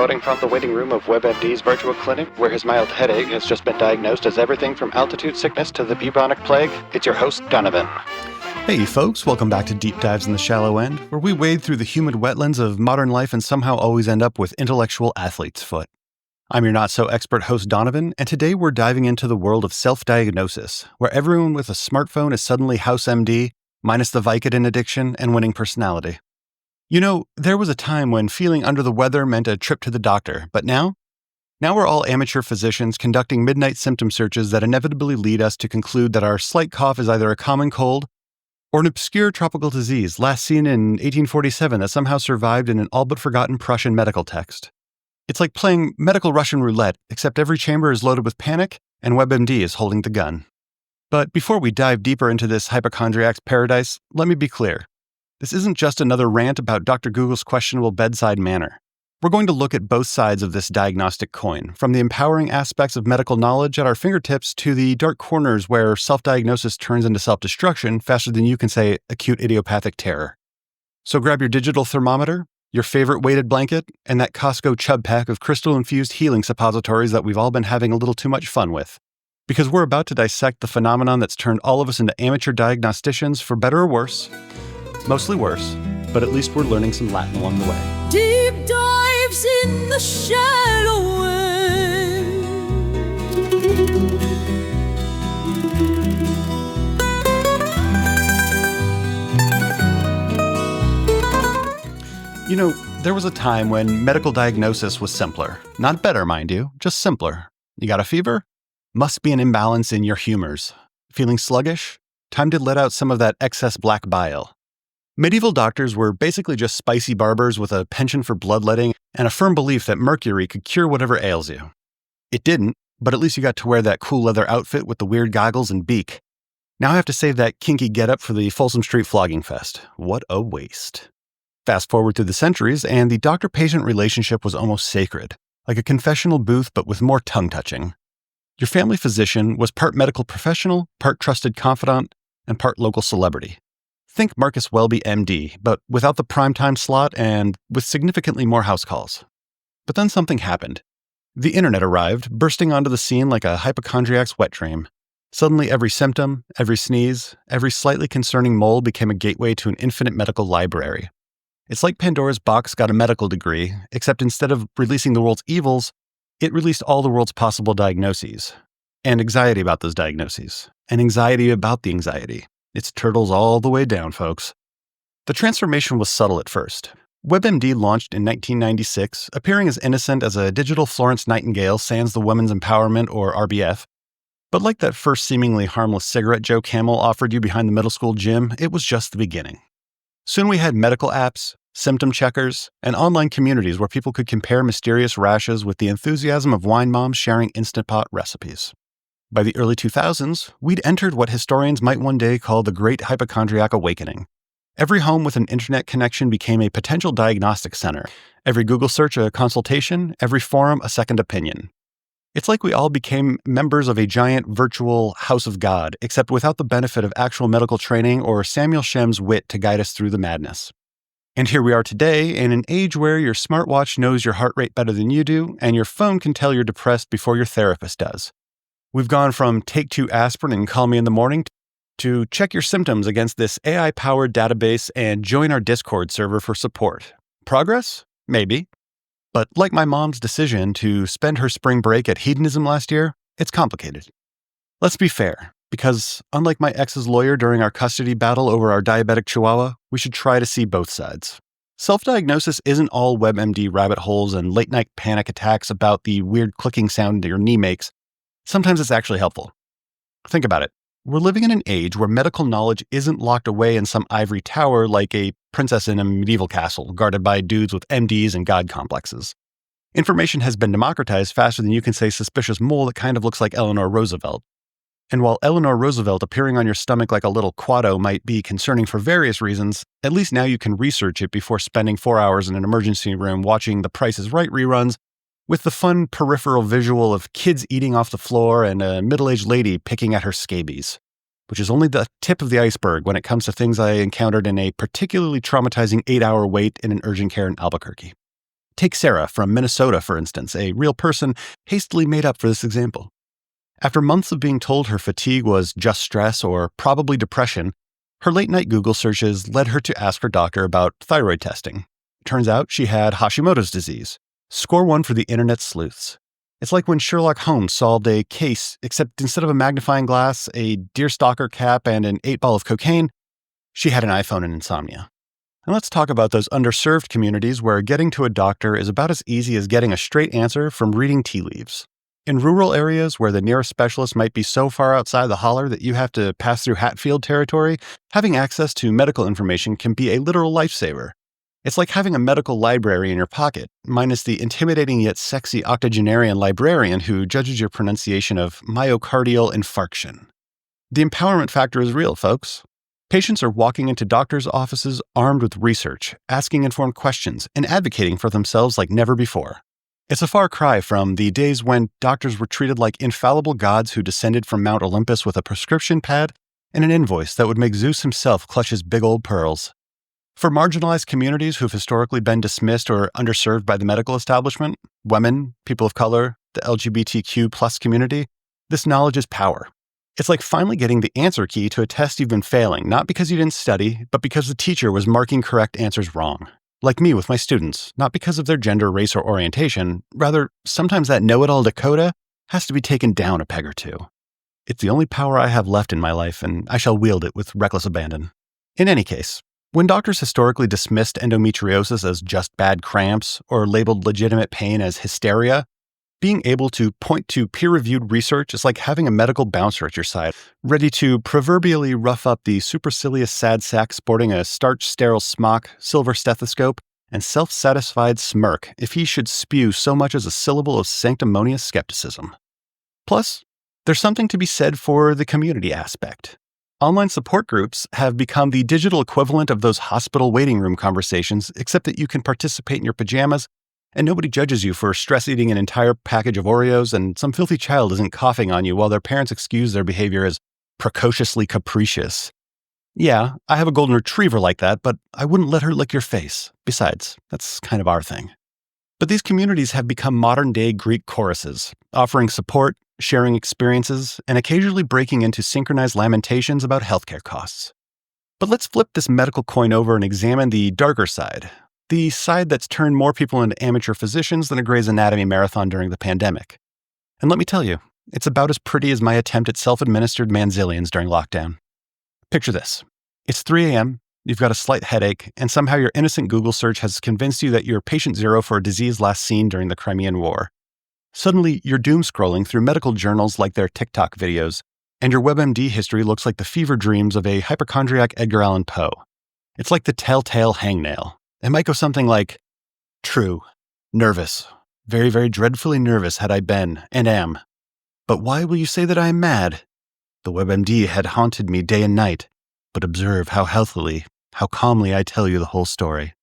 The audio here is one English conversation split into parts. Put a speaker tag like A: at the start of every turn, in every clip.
A: recording from the waiting room of WebMD's virtual clinic, where his mild headache has just been diagnosed as everything from altitude sickness to the bubonic plague. It's your host, Donovan.
B: Hey folks, welcome back to Deep Dives in the Shallow End, where we wade through the humid wetlands of modern life and somehow always end up with intellectual athlete's foot. I'm your not-so-expert host, Donovan, and today we're diving into the world of self-diagnosis, where everyone with a smartphone is suddenly House MD, minus the Vicodin addiction and winning personality. You know, there was a time when feeling under the weather meant a trip to the doctor, but now we're all amateur physicians conducting midnight symptom searches that inevitably lead us to conclude that our slight cough is either a common cold or an obscure tropical disease last seen in 1847 that somehow survived in an all-but-forgotten Prussian medical text. It's like playing medical Russian roulette, except every chamber is loaded with panic and WebMD is holding the gun. But before we dive deeper into this hypochondriac's paradise, let me be clear. This isn't just another rant about Dr. Google's questionable bedside manner. We're going to look at both sides of this diagnostic coin, from the empowering aspects of medical knowledge at our fingertips to the dark corners where self-diagnosis turns into self-destruction faster than you can say acute idiopathic terror. So grab your digital thermometer, your favorite weighted blanket, and that Costco chub pack of crystal-infused healing suppositories that we've all been having a little too much fun with. Because we're about to dissect the phenomenon that's turned all of us into amateur diagnosticians for better or worse. Mostly worse, but at least we're learning some Latin along the way.
C: Deep dives in the shallow end.
B: You know, there was a time when medical diagnosis was simpler. Not better, mind you, just simpler. You got a fever? Must be an imbalance in your humors. Feeling sluggish? Time to let out some of that excess black bile. Medieval doctors were basically just spicy barbers with a penchant for bloodletting and a firm belief that mercury could cure whatever ails you. It didn't, but at least you got to wear that cool leather outfit with the weird goggles and beak. Now I have to save that kinky getup for the Folsom Street Flogging Fest. What a waste. Fast forward through the centuries, and the doctor-patient relationship was almost sacred, like a confessional booth but with more tongue-touching. Your family physician was part medical professional, part trusted confidant, and part local celebrity. Think Marcus Welby, MD, but without the primetime slot and with significantly more house calls. But then something happened. The internet arrived, bursting onto the scene like a hypochondriac's wet dream. Suddenly every symptom, every sneeze, every slightly concerning mole became a gateway to an infinite medical library. It's like Pandora's box got a medical degree, except instead of releasing the world's evils, it released all the world's possible diagnoses. And anxiety about those diagnoses. And anxiety about the anxiety. It's turtles all the way down, folks. The transformation was subtle at first. WebMD launched in 1996, appearing as innocent as a digital Florence Nightingale sans the Women's Empowerment or RBF. But like that first seemingly harmless cigarette Joe Camel offered you behind the middle school gym, it was just the beginning. Soon we had medical apps, symptom checkers, and online communities where people could compare mysterious rashes with the enthusiasm of wine moms sharing Instant Pot recipes. By the early 2000s, we'd entered what historians might one day call the Great Hypochondriac Awakening. Every home with an internet connection became a potential diagnostic center. Every Google search a consultation, every forum a second opinion. It's like we all became members of a giant virtual house of God, except without the benefit of actual medical training or Samuel Shem's wit to guide us through the madness. And here we are today, in an age where your smartwatch knows your heart rate better than you do, and your phone can tell you're depressed before your therapist does. We've gone from take 2 aspirin and call me in the morning to check your symptoms against this AI-powered database and join our Discord server for support. Progress? Maybe. But like my mom's decision to spend her spring break at hedonism last year, it's complicated. Let's be fair, because unlike my ex's lawyer during our custody battle over our diabetic chihuahua, we should try to see both sides. Self-diagnosis isn't all WebMD rabbit holes and late-night panic attacks about the weird clicking sound your knee makes. Sometimes it's actually helpful. Think about it. We're living in an age where medical knowledge isn't locked away in some ivory tower like a princess in a medieval castle guarded by dudes with MDs and god complexes. Information has been democratized faster than you can say suspicious mole that kind of looks like Eleanor Roosevelt. And while Eleanor Roosevelt appearing on your stomach like a little quado might be concerning for various reasons, at least now you can research it before spending 4 hours in an emergency room watching The Price is Right reruns with the fun peripheral visual of kids eating off the floor and a middle-aged lady picking at her scabies, which is only the tip of the iceberg when it comes to things I encountered in a particularly traumatizing 8-hour wait in an urgent care in Albuquerque. Take Sarah from Minnesota, for instance, a real person hastily made up for this example. After months of being told her fatigue was just stress or probably depression, her late-night Google searches led her to ask her doctor about thyroid testing. Turns out she had Hashimoto's disease. Score one for the internet sleuths. It's like when Sherlock Holmes solved a case, except instead of a magnifying glass, a deerstalker cap, and an 8-ball of cocaine, she had an iPhone and insomnia. And let's talk about those underserved communities where getting to a doctor is about as easy as getting a straight answer from reading tea leaves. In rural areas where the nearest specialist might be so far outside the holler that you have to pass through Hatfield territory, having access to medical information can be a literal lifesaver. It's like having a medical library in your pocket, minus the intimidating yet sexy octogenarian librarian who judges your pronunciation of myocardial infarction. The empowerment factor is real, folks. Patients are walking into doctors' offices armed with research, asking informed questions, and advocating for themselves like never before. It's a far cry from the days when doctors were treated like infallible gods who descended from Mount Olympus with a prescription pad and an invoice that would make Zeus himself clutch his big old pearls. For marginalized communities who've historically been dismissed or underserved by the medical establishment, women, people of color, the LGBTQ+ community, this knowledge is power. It's like finally getting the answer key to a test you've been failing, not because you didn't study, but because the teacher was marking correct answers wrong. Like me with my students, not because of their gender, race, or orientation. Rather, sometimes that know-it-all Dakota has to be taken down a peg or two. It's the only power I have left in my life, and I shall wield it with reckless abandon. In any case, when doctors historically dismissed endometriosis as just bad cramps or labeled legitimate pain as hysteria, being able to point to peer-reviewed research is like having a medical bouncer at your side, ready to proverbially rough up the supercilious sad sack sporting a starch-sterile smock, silver stethoscope, and self-satisfied smirk if he should spew so much as a syllable of sanctimonious skepticism. Plus, there's something to be said for the community aspect. Online support groups have become the digital equivalent of those hospital waiting room conversations, except that you can participate in your pajamas and nobody judges you for stress-eating an entire package of Oreos and some filthy child isn't coughing on you while their parents excuse their behavior as precociously capricious. Yeah, I have a golden retriever like that, but I wouldn't let her lick your face. Besides, that's kind of our thing. But these communities have become modern-day Greek choruses, offering support, sharing experiences, and occasionally breaking into synchronized lamentations about healthcare costs. But let's flip this medical coin over and examine the darker side, the side that's turned more people into amateur physicians than a Grey's Anatomy marathon during the pandemic. And let me tell you, it's about as pretty as my attempt at self-administered manzillions during lockdown. Picture this. It's 3 a.m., you've got a slight headache, and somehow your innocent Google search has convinced you that you're patient zero for a disease last seen during the Crimean War. Suddenly, you're doom scrolling through medical journals like their TikTok videos, and your WebMD history looks like the fever dreams of a hypochondriac Edgar Allan Poe. It's like the telltale hangnail. It might go something like, true, nervous, very, very dreadfully nervous had I been, and am. But why will you say that I am mad? The WebMD had haunted me day and night, but observe how healthily, how calmly I tell you the whole story.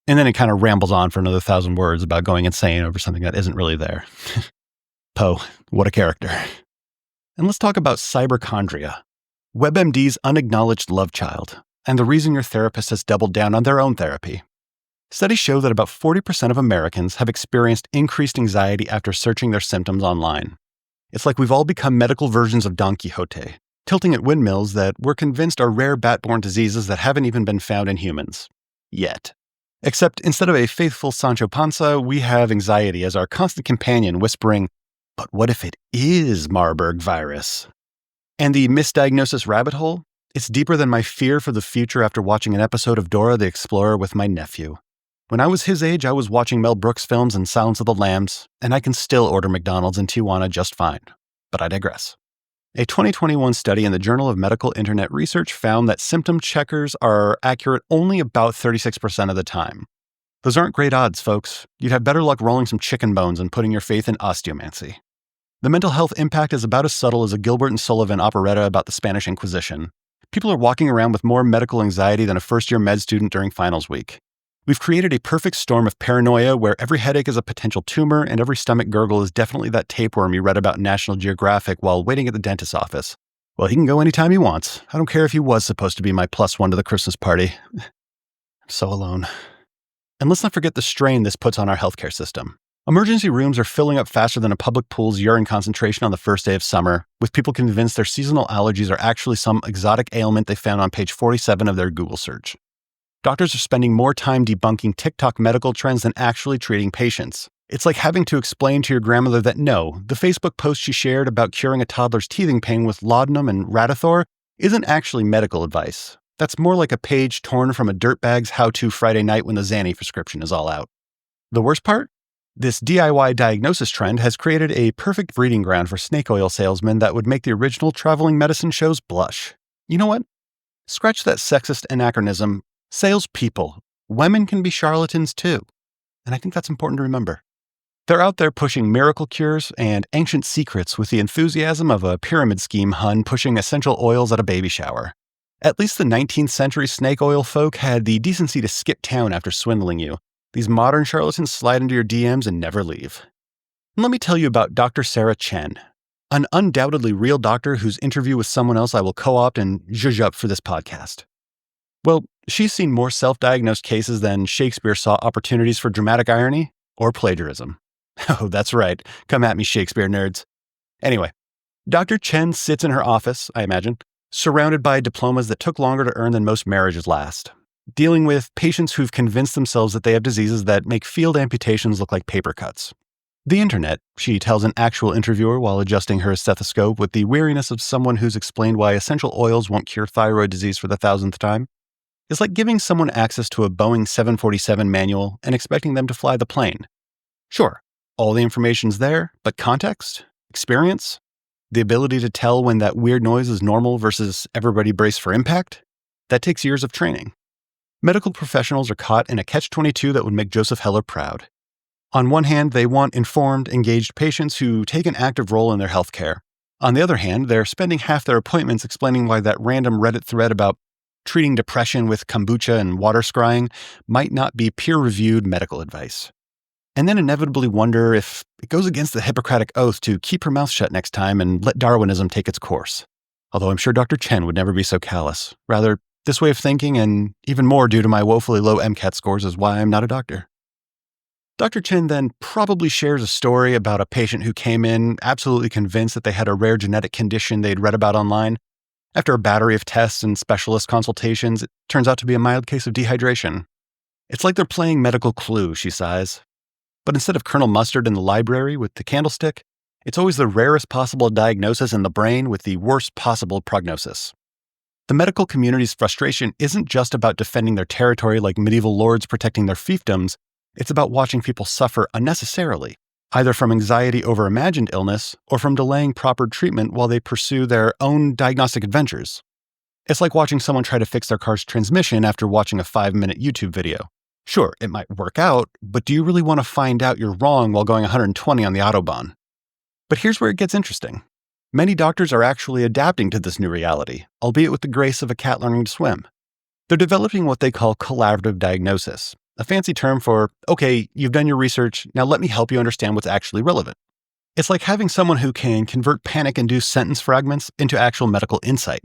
B: And then it kind of rambles on for another 1,000 words about going insane over something that isn't really there. Poe, what a character. And let's talk about cyberchondria, WebMD's unacknowledged love child, and the reason your therapist has doubled down on their own therapy. Studies show that about 40% of Americans have experienced increased anxiety after searching their symptoms online. It's like we've all become medical versions of Don Quixote, tilting at windmills that we're convinced are rare bat-borne diseases that haven't even been found in humans. Yet. Except instead of a faithful Sancho Panza, we have anxiety as our constant companion whispering, but what if it is Marburg virus? And the misdiagnosis rabbit hole? It's deeper than my fear for the future after watching an episode of Dora the Explorer with my nephew. When I was his age, I was watching Mel Brooks films and Silence of the Lambs, and I can still order McDonald's in Tijuana just fine. But I digress. A 2021 study in the Journal of Medical Internet Research found that symptom checkers are accurate only about 36% of the time. Those aren't great odds, folks. You'd have better luck rolling some chicken bones and putting your faith in osteomancy. The mental health impact is about as subtle as a Gilbert and Sullivan operetta about the Spanish Inquisition. People are walking around with more medical anxiety than a first-year med student during finals week. We've created a perfect storm of paranoia where every headache is a potential tumor and every stomach gurgle is definitely that tapeworm you read about in National Geographic while waiting at the dentist's office. Well, he can go anytime he wants. I don't care if he was supposed to be my +1 to the Christmas party. I'm so alone. And let's not forget the strain this puts on our healthcare system. Emergency rooms are filling up faster than a public pool's urine concentration on the first day of summer, with people convinced their seasonal allergies are actually some exotic ailment they found on page 47 of their Google search. Doctors are spending more time debunking TikTok medical trends than actually treating patients. It's like having to explain to your grandmother that no, the Facebook post she shared about curing a toddler's teething pain with laudanum and Radithor isn't actually medical advice. That's more like a page torn from a dirtbag's how-to Friday night when the Xanny prescription is all out. The worst part? This DIY diagnosis trend has created a perfect breeding ground for snake oil salesmen that would make the original traveling medicine shows blush. You know what? Scratch that sexist anachronism. Salespeople, women can be charlatans too. And I think that's important to remember. They're out there pushing miracle cures and ancient secrets with the enthusiasm of a pyramid scheme hun pushing essential oils at a baby shower. At least the 19th century snake oil folk had the decency to skip town after swindling you. These modern charlatans slide into your DMs and never leave. And let me tell you about Dr. Sarah Chen, an undoubtedly real doctor whose interview with someone else I will co-opt and zhuzh up for this podcast. Well, she's seen more self-diagnosed cases than Shakespeare saw opportunities for dramatic irony or plagiarism. Oh, that's right. Come at me, Shakespeare nerds. Anyway, Dr. Chen sits in her office, I imagine, surrounded by diplomas that took longer to earn than most marriages last, dealing with patients who've convinced themselves that they have diseases that make field amputations look like paper cuts. The internet, she tells an actual interviewer while adjusting her stethoscope with the weariness of someone who's explained why essential oils won't cure thyroid disease for the 1,000th time, is like giving someone access to a Boeing 747 manual and expecting them to fly the plane. Sure, all the information's there, but context, experience, the ability to tell when that weird noise is normal versus everybody brace for impact, that takes years of training. Medical professionals are caught in a catch-22 that would make Joseph Heller proud. On one hand, they want informed, engaged patients who take an active role in their healthcare. On the other hand, they're spending half their appointments explaining why that random Reddit thread about treating depression with kombucha and water scrying might not be peer-reviewed medical advice. And then inevitably wonder if it goes against the Hippocratic Oath to keep her mouth shut next time and let Darwinism take its course. Although I'm sure Dr. Chen would never be so callous. Rather, this way of thinking, and even more due to my woefully low MCAT scores, is why I'm not a doctor. Dr. Chen then probably shares a story about a patient who came in absolutely convinced that they had a rare genetic condition they'd read about online. After a battery of tests and specialist consultations, it turns out to be a mild case of dehydration. It's like they're playing medical Clue, she sighs. But instead of Colonel Mustard in the library with the candlestick, it's always the rarest possible diagnosis in the brain with the worst possible prognosis. The medical community's frustration isn't just about defending their territory like medieval lords protecting their fiefdoms, it's about watching people suffer unnecessarily, either from anxiety over imagined illness or from delaying proper treatment while they pursue their own diagnostic adventures. It's like watching someone try to fix their car's transmission after watching a 5-minute YouTube video. Sure, it might work out, but do you really want to find out you're wrong while going 120 on the Autobahn? But here's where it gets interesting. Many doctors are actually adapting to this new reality, albeit with the grace of a cat learning to swim. They're developing what they call collaborative diagnosis, a fancy term for, okay, you've done your research, now let me help you understand what's actually relevant. It's like having someone who can convert panic-induced sentence fragments into actual medical insight.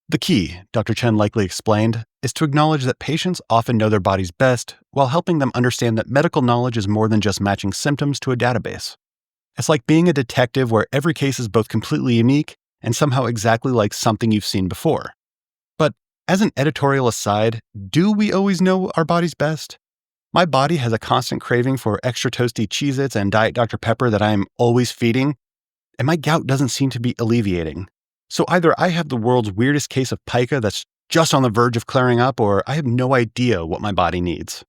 B: The key, Dr. Chen likely explained, is to acknowledge that patients often know their bodies best while helping them understand that medical knowledge is more than just matching symptoms to a database. It's like being a detective where every case is both completely unique and somehow exactly like something you've seen before. But as an editorial aside, do we always know our bodies best? My body has a constant craving for extra toasty Cheez-Its and Diet Dr. Pepper that I am always feeding, and my gout doesn't seem to be alleviating. So either I have the world's weirdest case of pica that's just on the verge of clearing up, or I have no idea what my body needs.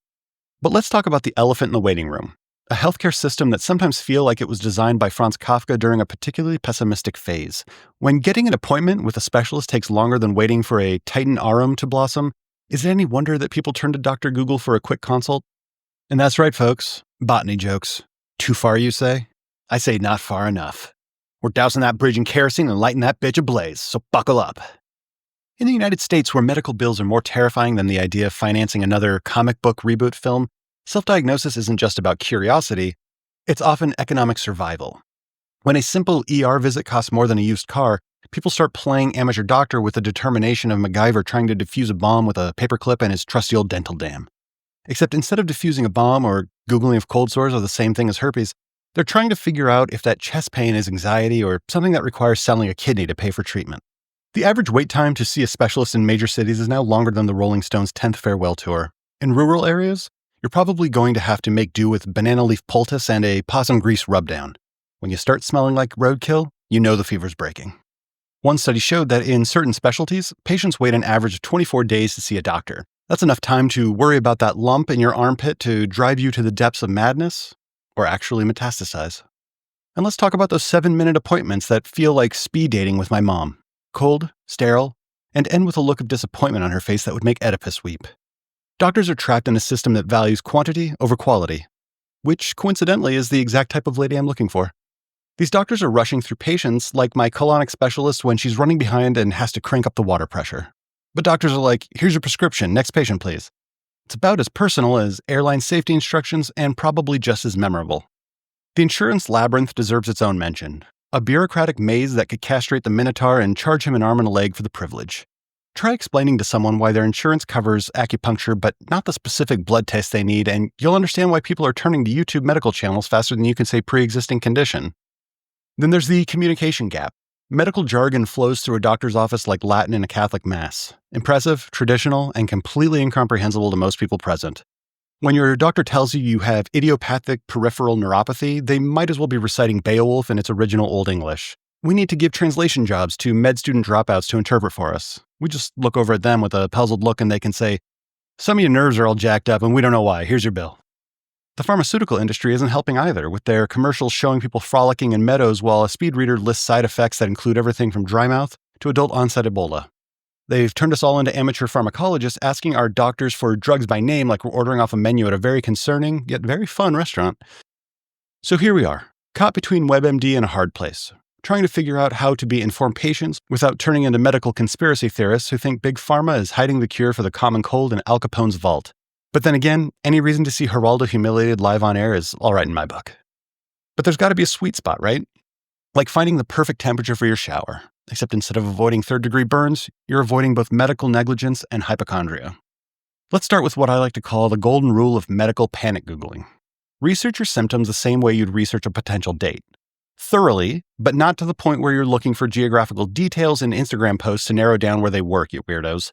B: But let's talk about the elephant in the waiting room, a healthcare system that sometimes feels like it was designed by Franz Kafka during a particularly pessimistic phase. When getting an appointment with a specialist takes longer than waiting for a Titan arum to blossom, is it any wonder that people turn to Dr. Google for a quick consult? And that's right, folks. Botany jokes. Too far, you say? I say not far enough. We're dousing that bridge in kerosene and lighting that bitch ablaze, so buckle up. In the United States, where medical bills are more terrifying than the idea of financing another comic book reboot film, self-diagnosis isn't just about curiosity, it's often economic survival. When a simple ER visit costs more than a used car, people start playing amateur doctor with the determination of MacGyver trying to defuse a bomb with a paperclip and his trusty old dental dam. Except instead of diffusing a bomb or Googling if cold sores are the same thing as herpes, they're trying to figure out if that chest pain is anxiety or something that requires selling a kidney to pay for treatment. The average wait time to see a specialist in major cities is now longer than the Rolling Stones' 10th farewell tour. In rural areas, you're probably going to have to make do with banana leaf poultice and a possum grease rubdown. When you start smelling like roadkill, you know the fever's breaking. One study showed that in certain specialties, patients wait an average of 24 days to see a doctor. That's enough time to worry about that lump in your armpit to drive you to the depths of madness, or actually metastasize. And let's talk about those 7-minute appointments that feel like speed dating with my mom. Cold, sterile, and end with a look of disappointment on her face that would make Oedipus weep. Doctors are trapped in a system that values quantity over quality, which coincidentally is the exact type of lady I'm looking for. These doctors are rushing through patients like my colonic specialist when she's running behind and has to crank up the water pressure. But doctors are like, here's your prescription, next patient please. It's about as personal as airline safety instructions and probably just as memorable. The insurance labyrinth deserves its own mention. A bureaucratic maze that could castrate the Minotaur and charge him an arm and a leg for the privilege. Try explaining to someone why their insurance covers acupuncture but not the specific blood test they need, and you'll understand why people are turning to YouTube medical channels faster than you can say pre-existing condition. Then there's the communication gap. Medical jargon flows through a doctor's office like Latin in a Catholic mass. Impressive, traditional, and completely incomprehensible to most people present. When your doctor tells you you have idiopathic peripheral neuropathy, they might as well be reciting Beowulf in its original Old English. We need to give translation jobs to med student dropouts to interpret for us. We just look over at them with a puzzled look and they can say, some of your nerves are all jacked up and we don't know why. Here's your bill. The pharmaceutical industry isn't helping either, with their commercials showing people frolicking in meadows while a speed reader lists side effects that include everything from dry mouth to adult onset Ebola. They've turned us all into amateur pharmacologists asking our doctors for drugs by name like we're ordering off a menu at a very concerning, yet very fun restaurant. So here we are, caught between WebMD and a hard place, trying to figure out how to be informed patients without turning into medical conspiracy theorists who think Big Pharma is hiding the cure for the common cold in Al Capone's vault. But then again, any reason to see Geraldo humiliated live on air is all right in my book. But there's got to be a sweet spot, right? Like finding the perfect temperature for your shower, except instead of avoiding third-degree burns, you're avoiding both medical negligence and hypochondria. Let's start with what I like to call the golden rule of medical panic Googling. Research your symptoms the same way you'd research a potential date. Thoroughly, but not to the point where you're looking for geographical details in Instagram posts to narrow down where they work, you weirdos.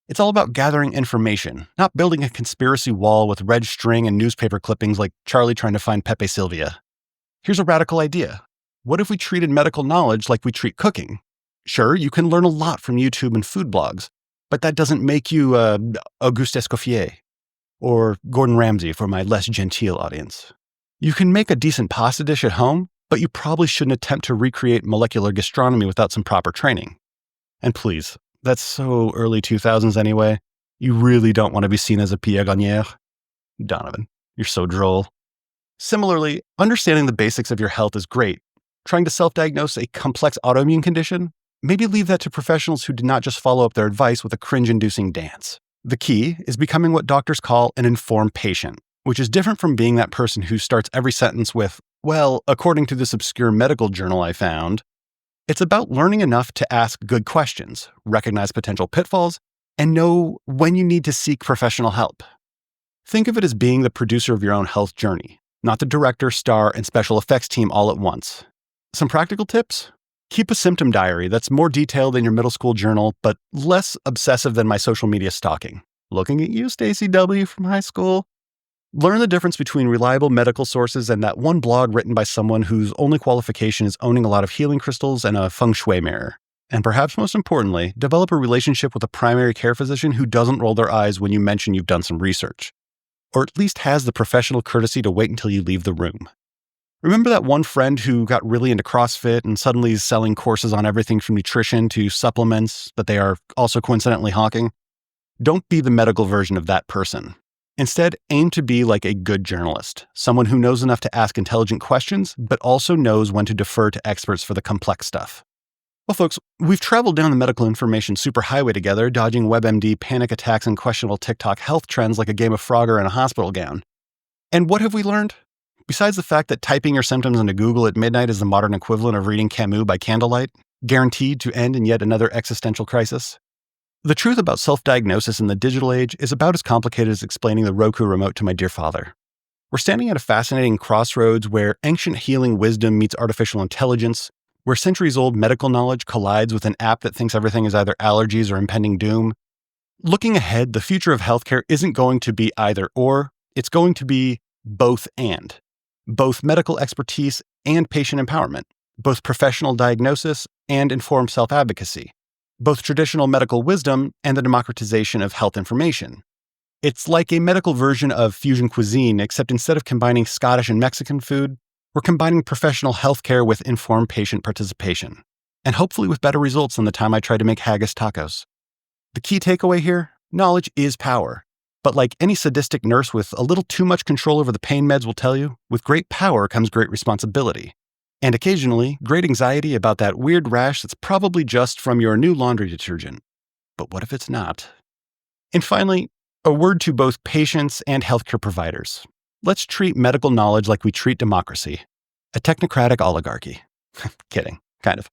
B: It's all about gathering information, not building a conspiracy wall with red string and newspaper clippings like Charlie trying to find Pepe Sylvia. Here's a radical idea. What if we treated medical knowledge like we treat cooking? Sure, you can learn a lot from YouTube and food blogs, but that doesn't make you Auguste Escoffier or Gordon Ramsay for my less genteel audience. You can make a decent pasta dish at home, but you probably shouldn't attempt to recreate molecular gastronomy without some proper training. And please, that's so early 2000s anyway. You really don't want to be seen as a Pierre Gagnère. Donovan, you're so droll. Similarly, understanding the basics of your health is great. Trying to self-diagnose a complex autoimmune condition? Maybe leave that to professionals who did not just follow up their advice with a cringe-inducing dance. The key is becoming what doctors call an informed patient, which is different from being that person who starts every sentence with, well, according to this obscure medical journal I found. It's about learning enough to ask good questions, recognize potential pitfalls, and know when you need to seek professional help. Think of it as being the producer of your own health journey, not the director, star, and special effects team all at once. Some practical tips? Keep a symptom diary that's more detailed than your middle school journal, but less obsessive than my social media stalking. Looking at you, Stacey W. from high school. Learn the difference between reliable medical sources and that one blog written by someone whose only qualification is owning a lot of healing crystals and a feng shui mirror. And perhaps most importantly, develop a relationship with a primary care physician who doesn't roll their eyes when you mention you've done some research. Or at least has the professional courtesy to wait until you leave the room. Remember that one friend who got really into CrossFit and suddenly is selling courses on everything from nutrition to supplements that they are also coincidentally hawking? Don't be the medical version of that person. Instead, aim to be like a good journalist, someone who knows enough to ask intelligent questions, but also knows when to defer to experts for the complex stuff. Well, folks, we've traveled down the medical information superhighway together, dodging WebMD panic attacks and questionable TikTok health trends like a game of Frogger in a hospital gown. And what have we learned? Besides the fact that typing your symptoms into Google at midnight is the modern equivalent of reading Camus by candlelight, guaranteed to end in yet another existential crisis. The truth about self-diagnosis in the digital age is about as complicated as explaining the Roku remote to my dear father. We're standing at a fascinating crossroads where ancient healing wisdom meets artificial intelligence, where centuries-old medical knowledge collides with an app that thinks everything is either allergies or impending doom. Looking ahead, the future of healthcare isn't going to be either or, it's going to be both and. Both medical expertise and patient empowerment, both professional diagnosis and informed self-advocacy, both traditional medical wisdom and the democratization of health information. It's like a medical version of fusion cuisine, except instead of combining Scottish and Mexican food, we're combining professional healthcare with informed patient participation, and hopefully with better results than the time I tried to make haggis tacos. The key takeaway here, knowledge is power. But like any sadistic nurse with a little too much control over the pain meds will tell you, with great power comes great responsibility. And occasionally, great anxiety about that weird rash that's probably just from your new laundry detergent. But what if it's not? And finally, a word to both patients and healthcare providers. Let's treat medical knowledge like we treat democracy, a technocratic oligarchy. Kidding, kind of.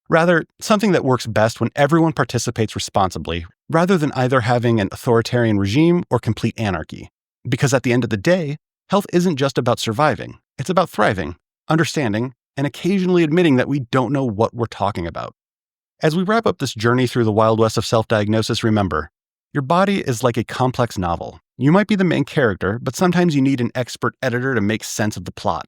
B: Rather, something that works best when everyone participates responsibly, rather than either having an authoritarian regime or complete anarchy. Because at the end of the day, health isn't just about surviving, it's about thriving, understanding, and occasionally admitting that we don't know what we're talking about. As we wrap up this journey through the Wild West of self-diagnosis, remember, your body is like a complex novel. You might be the main character, but sometimes you need an expert editor to make sense of the plot.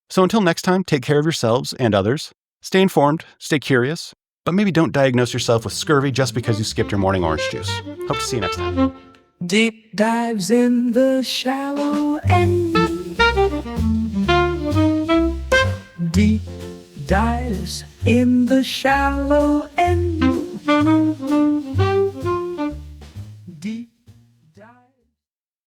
B: So until next time, take care of yourselves and others. Stay informed, stay curious, but maybe don't diagnose yourself with scurvy just because you skipped your morning orange juice. Hope to see you next time.
C: Deep dives in the shallow end. Deep dives in the shallow end.